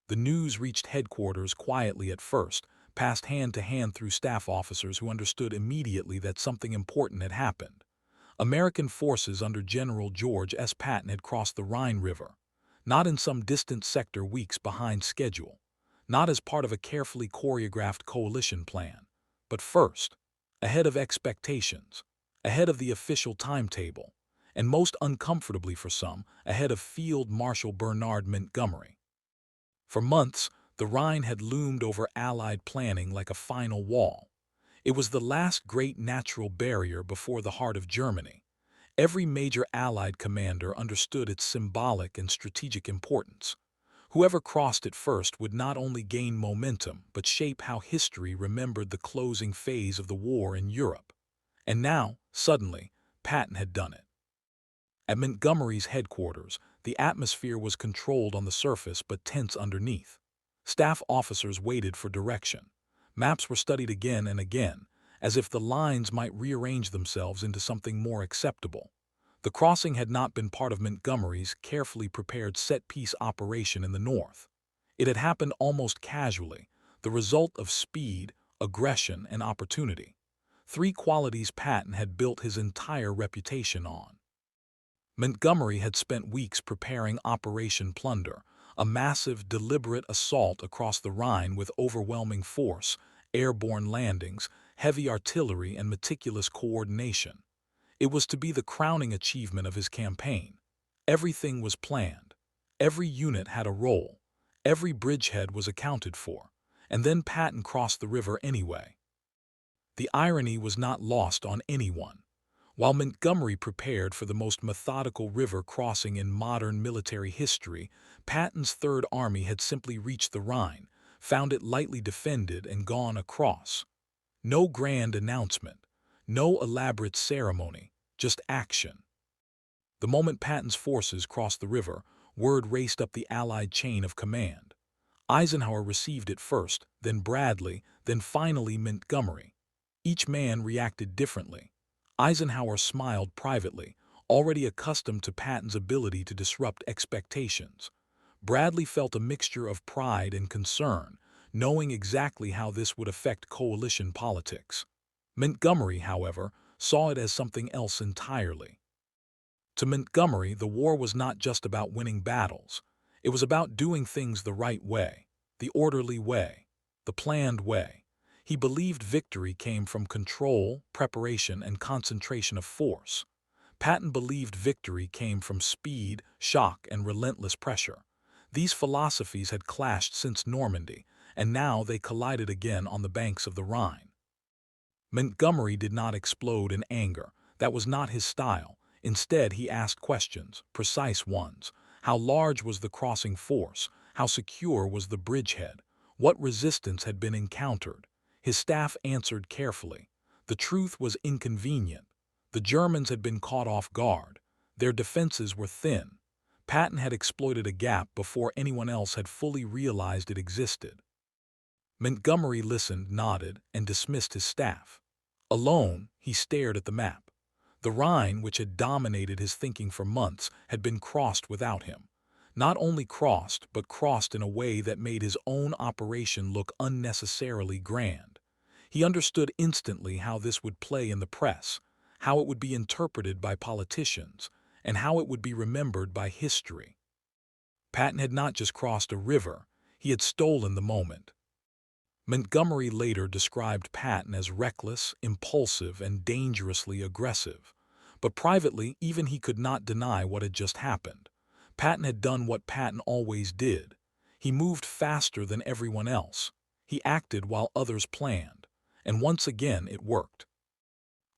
The news reached headquarters quietly at first, passed hand to hand through staff officers who understood immediately that something important had happened. American forces under General George S. Patton had crossed the Rhine River, not in some distant sector weeks behind schedule, not as part of a carefully choreographed coalition plan, but first, ahead of expectations, ahead of the official timetable, and most uncomfortably for some, ahead of Field Marshal Bernard Montgomery. For months, the Rhine had loomed over Allied planning like a final wall. It was the last great natural barrier before the heart of Germany. Every major Allied commander understood its symbolic and strategic importance. Whoever crossed it first would not only gain momentum but shape how history remembered the closing phase of the war in Europe. And now, suddenly, Patton had done it. At Montgomery's headquarters, the atmosphere was controlled on the surface but tense underneath. Staff officers waited for direction. Maps were studied again and again, as if the lines might rearrange themselves into something more acceptable. The crossing had not been part of Montgomery's carefully prepared set-piece operation in the north. It had happened almost casually, the result of speed, aggression, and opportunity. Three qualities Patton had built his entire reputation on. Montgomery had spent weeks preparing Operation Plunder, a massive, deliberate assault across the Rhine with overwhelming force, airborne landings, heavy artillery, and meticulous coordination. It was to be the crowning achievement of his campaign. Everything was planned. Every unit had a role. Every bridgehead was accounted for. And then Patton crossed the river anyway. The irony was not lost on anyone. While Montgomery prepared for the most methodical river crossing in modern military history, Patton's Third Army had simply reached the Rhine, found it lightly defended, and gone across. No grand announcement, no elaborate ceremony, just action. The moment Patton's forces crossed the river, word raced up the Allied chain of command. Eisenhower received it first, then Bradley, then finally Montgomery. Each man reacted differently. Eisenhower smiled privately, already accustomed to Patton's ability to disrupt expectations. Bradley felt a mixture of pride and concern, knowing exactly how this would affect coalition politics. Montgomery, however, saw it as something else entirely. To Montgomery, the war was not just about winning battles. It was about doing things the right way, the orderly way, the planned way. He believed victory came from control, preparation, and concentration of force. Patton believed victory came from speed, shock, and relentless pressure. These philosophies had clashed since Normandy, and now they collided again on the banks of the Rhine. Montgomery did not explode in anger. That was not his style. Instead, he asked questions, precise ones. How large was the crossing force? How secure was the bridgehead? What resistance had been encountered? His staff answered carefully. The truth was inconvenient. The Germans had been caught off guard. Their defenses were thin. Patton had exploited a gap before anyone else had fully realized it existed. Montgomery listened, nodded, and dismissed his staff. Alone, he stared at the map. The Rhine, which had dominated his thinking for months, had been crossed without him. Not only crossed, but crossed in a way that made his own operation look unnecessarily grand. He understood instantly how this would play in the press, how it would be interpreted by politicians, and how it would be remembered by history. Patton had not just crossed a river, he had stolen the moment. Montgomery later described Patton as reckless, impulsive, and dangerously aggressive. But privately, even he could not deny what had just happened. Patton had done what Patton always did. He moved faster than everyone else. He acted while others planned. And once again, it worked.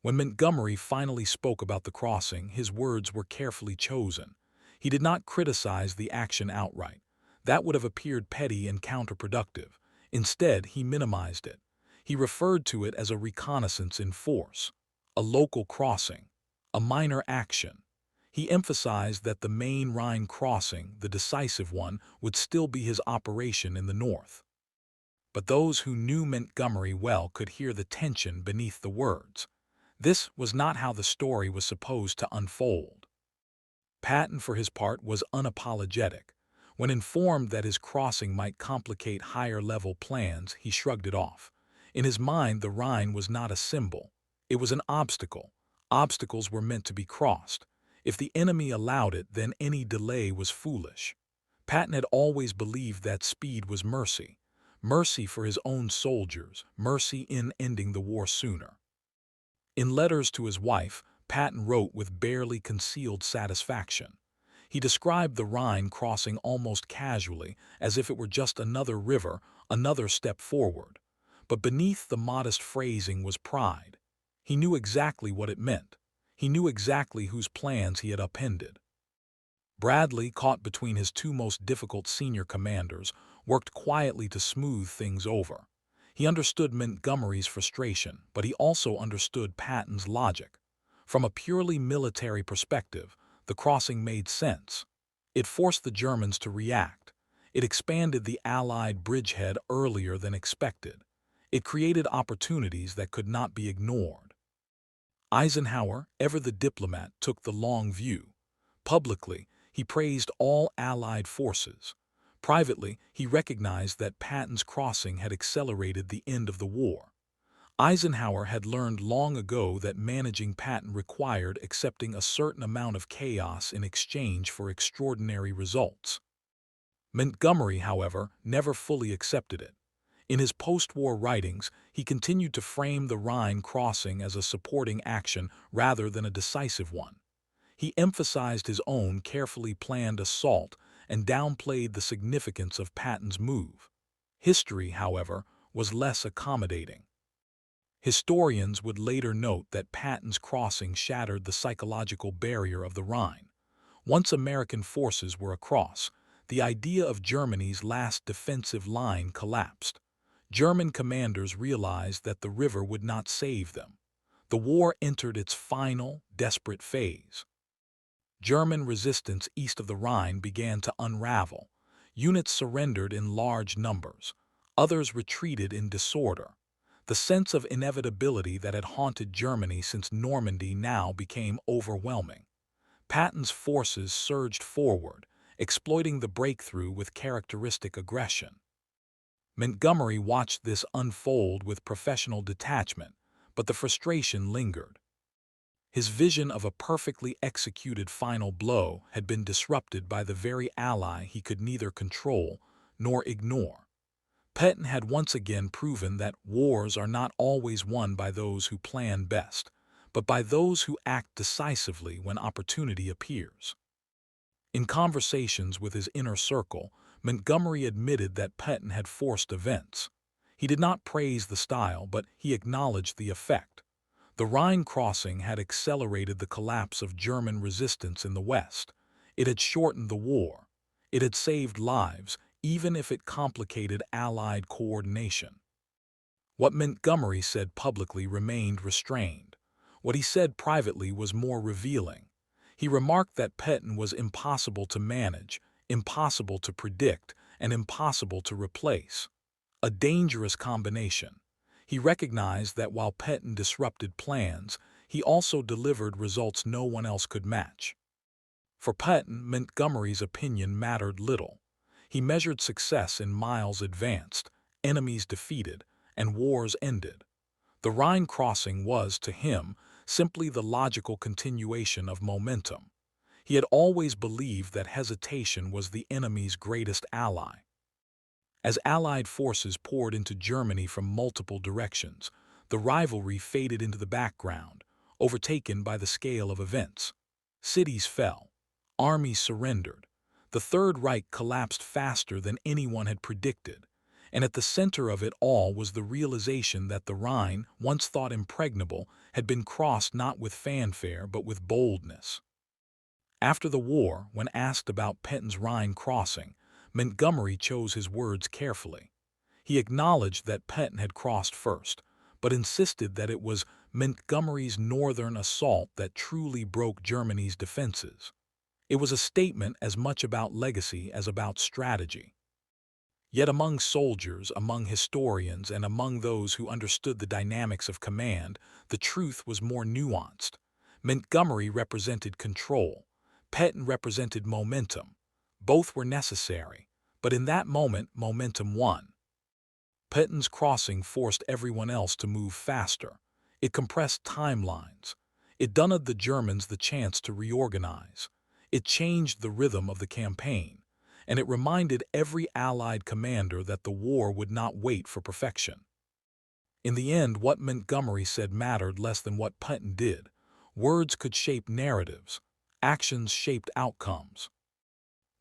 When Montgomery finally spoke about the crossing, his words were carefully chosen. He did not criticize the action outright. That would have appeared petty and counterproductive. Instead, he minimized it. He referred to it as a reconnaissance in force, a local crossing, a minor action. He emphasized that the main Rhine crossing, the decisive one, would still be his operation in the north. But those who knew Montgomery well could hear the tension beneath the words. This was not how the story was supposed to unfold. Patton, for his part, was unapologetic. When informed that his crossing might complicate higher-level plans, he shrugged it off. In his mind, the Rhine was not a symbol. It was an obstacle. Obstacles were meant to be crossed. If the enemy allowed it, then any delay was foolish. Patton had always believed that speed was mercy. Mercy for his own soldiers, mercy in ending the war sooner. In letters to his wife, Patton wrote with barely concealed satisfaction. He described the Rhine crossing almost casually, as if it were just another river, another step forward. But beneath the modest phrasing was pride. He knew exactly what it meant. He knew exactly whose plans he had upended. Bradley, caught between his two most difficult senior commanders, worked quietly to smooth things over. He understood Montgomery's frustration, but he also understood Patton's logic. From a purely military perspective, the crossing made sense. It forced the Germans to react. It expanded the Allied bridgehead earlier than expected. It created opportunities that could not be ignored. Eisenhower, ever the diplomat, took the long view. Publicly, he praised all Allied forces. Privately, he recognized that Patton's crossing had accelerated the end of the war. Eisenhower had learned long ago that managing Patton required accepting a certain amount of chaos in exchange for extraordinary results. Montgomery, however, never fully accepted it. In his post-war writings, he continued to frame the Rhine crossing as a supporting action rather than a decisive one. He emphasized his own carefully planned assault and downplayed the significance of Patton's move. History, however, was less accommodating. Historians would later note that Patton's crossing shattered the psychological barrier of the Rhine. Once American forces were across, the idea of Germany's last defensive line collapsed. German commanders realized that the river would not save them. The war entered its final, desperate phase. German resistance east of the Rhine began to unravel. Units surrendered in large numbers. Others retreated in disorder. The sense of inevitability that had haunted Germany since Normandy now became overwhelming. Patton's forces surged forward, exploiting the breakthrough with characteristic aggression. Montgomery watched this unfold with professional detachment, but the frustration lingered. His vision of a perfectly executed final blow had been disrupted by the very ally he could neither control nor ignore. Patton had once again proven that wars are not always won by those who plan best, but by those who act decisively when opportunity appears. In conversations with his inner circle, Montgomery admitted that Patton had forced events. He did not praise the style, but he acknowledged the effect. The Rhine crossing had accelerated the collapse of German resistance in the West. It had shortened the war. It had saved lives, even if it complicated Allied coordination. What Montgomery said publicly remained restrained. What he said privately was more revealing. He remarked that Patton was impossible to manage, impossible to predict, and impossible to replace. A dangerous combination. He recognized that while Patton disrupted plans, he also delivered results no one else could match. For Patton, Montgomery's opinion mattered little. He measured success in miles advanced, enemies defeated, and wars ended. The Rhine crossing was, to him, simply the logical continuation of momentum. He had always believed that hesitation was the enemy's greatest ally. As Allied forces poured into Germany from multiple directions, the rivalry faded into the background, overtaken by the scale of events. Cities fell. Armies surrendered. The Third Reich collapsed faster than anyone had predicted, and at the center of it all was the realization that the Rhine, once thought impregnable, had been crossed not with fanfare but with boldness. After the war, when asked about Patton's Rhine crossing, Montgomery chose his words carefully. He acknowledged that Patton had crossed first, but insisted that it was Montgomery's northern assault that truly broke Germany's defenses. It was a statement as much about legacy as about strategy. Yet among soldiers, among historians, and among those who understood the dynamics of command, the truth was more nuanced. Montgomery represented control. Patton represented momentum. Both were necessary, but in that moment, momentum won. Patton's crossing forced everyone else to move faster. It compressed timelines. It donned the Germans the chance to reorganize. It changed the rhythm of the campaign, and it reminded every Allied commander that the war would not wait for perfection. In the end, what Montgomery said mattered less than what Patton did. Words could shape narratives. Actions shaped outcomes.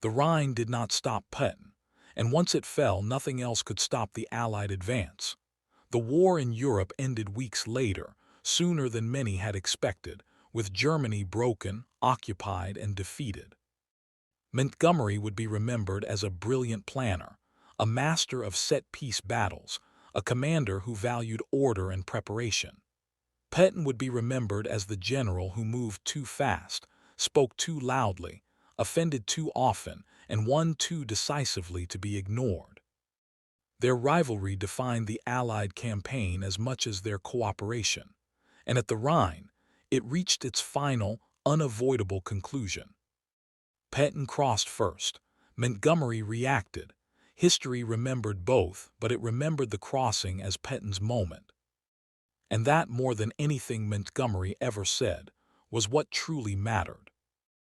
The Rhine did not stop Patton, and once it fell, nothing else could stop the Allied advance. The war in Europe ended weeks later, sooner than many had expected, with Germany broken, occupied, and defeated. Montgomery would be remembered as a brilliant planner, a master of set-piece battles, a commander who valued order and preparation. Patton would be remembered as the general who moved too fast, spoke too loudly, offended too often, and won too decisively to be ignored. Their rivalry defined the Allied campaign as much as their cooperation, and at the Rhine, it reached its final, unavoidable conclusion. Patton crossed first. Montgomery reacted. History remembered both, but it remembered the crossing as Patton's moment. And that, more than anything Montgomery ever said, was what truly mattered.